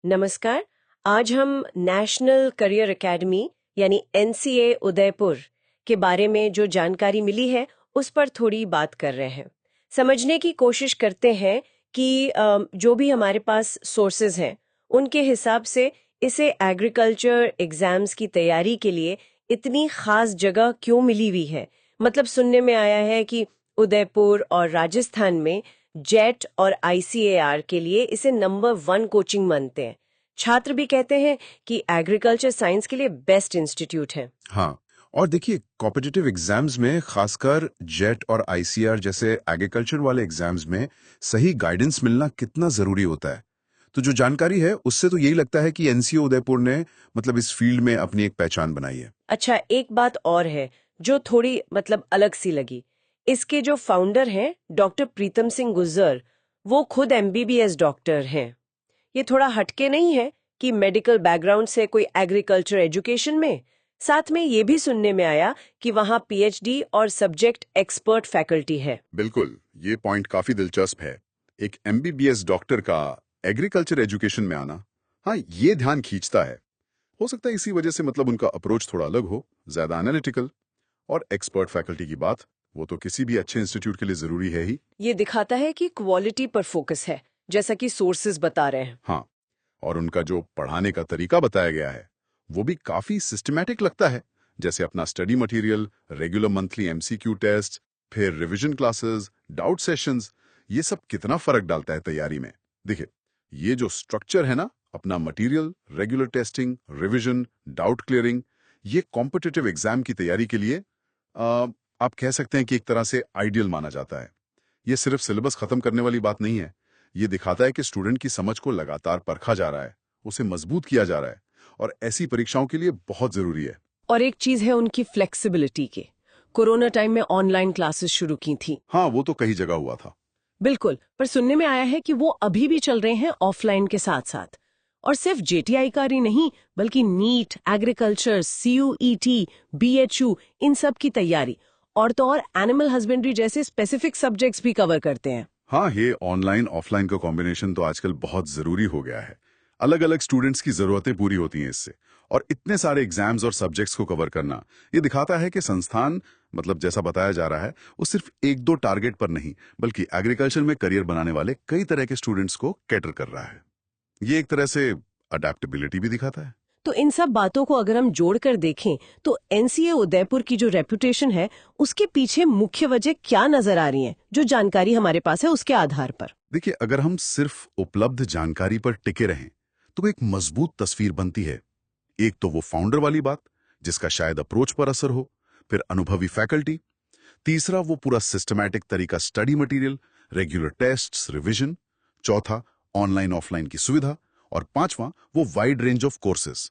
नमस्कार। आज हम नेशनल करियर एकेडमी यानी एनसीए उदयपुर के बारे में जो जानकारी मिली है उस पर थोड़ी बात कर रहे हैं। समझने की कोशिश करते हैं कि जो भी हमारे पास सोर्सेज हैं उनके हिसाब से इसे एग्रीकल्चर एग्जाम्स की तैयारी के लिए इतनी खास जगह क्यों मिली हुई है। मतलब सुनने में आया है कि उदयपुर और राजस्थान में जेट और आईसीएआर के लिए इसे नंबर 1 कोचिंग मानते हैं। छात्र भी कहते हैं कि एग्रीकल्चर साइंस के लिए बेस्ट इंस्टीट्यूट है। हाँ, और देखिए कॉम्पिटिटिव एग्जाम्स में खासकर जेट और आईसीआर जैसे एग्रीकल्चर वाले एग्जाम्स में सही गाइडेंस मिलना कितना जरूरी होता है। तो जो जानकारी है उससे तो यही लगता है कि एनसीए उदयपुर ने मतलब इस फील्ड में अपनी एक पहचान बनाई है। अच्छा, एक बात और है जो थोड़ी अलग सी लगी। इसके जो फाउंडर हैं डॉक्टर प्रीतम सिंह गुज्जर, वो खुद एमबीबीएस डॉक्टर हैं। ये थोड़ा हटके नहीं है कि मेडिकल बैकग्राउंड से कोई एग्रीकल्चर एजुकेशन में। साथ में ये भी सुनने में आया कि वहाँ पीएचडी और सब्जेक्ट एक्सपर्ट फैकल्टी है। बिल्कुल, ये पॉइंट काफी दिलचस्प है। एक एमबीबीएस डॉक्टर का एग्रीकल्चर एजुकेशन में आना, हाँ, ये ध्यान खींचता है। हो सकता है इसी वजह से मतलब उनका अप्रोच थोड़ा अलग हो, ज्यादा एनालिटिकल। और एक्सपर्ट फैकल्टी की बात, वो तो किसी भी अच्छे इंस्टीट्यूट के लिए जरूरी है ही। ये दिखाता है कि क्वालिटी पर फोकस है, जैसा कि सोर्सेज बता रहे हैं। हाँ, और उनका जो पढ़ाने का तरीका बताया गया है वो भी काफी सिस्टमैटिक लगता है। जैसे अपना study material, regular monthly MCQ test, फिर रिवीजन क्लासेस, डाउट सेशंस, ये सब कितना फर्क डालता है तैयारी में। देखिए, ये जो स्ट्रक्चर है ना, अपना material, regular testing, revision, doubt clearing, ये कॉम्पिटिटिव एग्जाम की तैयारी के लिए आप कह सकते हैं कि एक तरह से आइडियल माना जाता है। ये सिर्फ सिलेबस खत्म करने वाली बात नहीं है। ये दिखाता है कि स्टूडेंट की समझ को लगातार परखा जा रहा है, उसे मजबूत किया जा रहा है, और ऐसी परीक्षाओं के लिए बहुत जरूरी है। और एक चीज है उनकी फ्लेक्सिबिलिटी की। कोरोना टाइम में ऑनलाइन क्लासेस शुरू की थी। हाँ, वो तो कई जगह हुआ था। बिल्कुल, पर सुनने में आया है कि वो अभी भी चल रहे हैं ऑफलाइन के साथ साथ। और सिर्फ जेटीआई का ही नहीं, बल्कि नीट, एग्रीकल्चर, सीयूईटी, बीएचयू, इन सब की तैयारी और तो और एनिमल हस्बेंड्री जैसे स्पेसिफिक सब्जेक्ट्स भी कवर करते हैं। हाँ, ये ऑनलाइन ऑफलाइन का कॉम्बिनेशन तो आजकल बहुत जरूरी हो गया है। अलग अलग स्टूडेंट्स की जरूरतें पूरी होती हैं इससे। और इतने सारे एग्जाम्स और सब्जेक्ट्स को कवर करना, ये दिखाता है कि संस्थान, मतलब जैसा बताया जा रहा है, वो सिर्फ एक दो टारगेट पर नहीं, बल्कि एग्रीकल्चर में करियर बनाने वाले कई तरह के स्टूडेंट्स को कैटर कर रहा है। ये एक तरह से अडेप्टेबिलिटी भी दिखाता है। तो इन सब बातों को अगर हम जोड़कर देखें तो एनसीए उदयपुर की जो रेपुटेशन है उसके पीछे मुख्य वजह क्या नजर आ रही है, जो जानकारी हमारे पास है उसके आधार पर। देखिए, अगर हम सिर्फ उपलब्ध जानकारी पर टिके रहें तो एक मजबूत तस्वीर बनती है। एक तो वो फाउंडर वाली बात, जिसका शायद अप्रोच पर असर हो, फिर अनुभवी फैकल्टी, तीसरा वो पूरा सिस्टमैटिक तरीका, study material, regular tests, revision, चौथा ऑनलाइन ऑफलाइन की सुविधा, और पांचवा वो wide range of courses.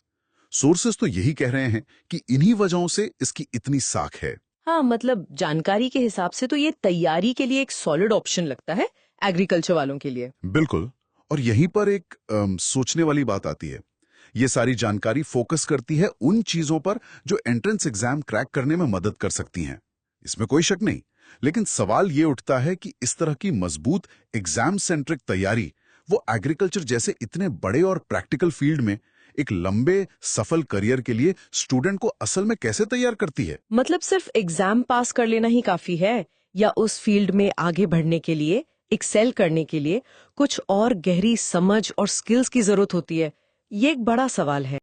Sources तो यही कह रहे हैं कि इन्हीं वजहों से इसकी इतनी साख है। हाँ, मतलब जानकारी के हिसाब से तो ये तैयारी के लिए एक सॉलिड ऑप्शन लगता है एग्रीकल्चर वालों के लिए। बिल्कुल। और यहीं पर एक सोचने वाली बात आती है। ये सारी जानकारी फोकस करती है उन चीजों पर जो एंट्रेंस एग्जाम क्रैक करने में मदद कर सकती हैं, इसमें कोई शक नहीं। लेकिन सवाल ये उठता है कि इस तरह की मजबूत एग्जाम सेंट्रिक तैयारी वो एग्रीकल्चर जैसे इतने बड़े और प्रैक्टिकल फील्ड में एक लंबे सफल करियर के लिए स्टूडेंट को असल में कैसे तैयार करती है। मतलब सिर्फ एग्जाम पास कर लेना ही काफी है, या उस फील्ड में आगे बढ़ने के लिए, एक्सेल करने के लिए कुछ और गहरी समझ और स्किल्स की जरूरत होती है? ये एक बड़ा सवाल है।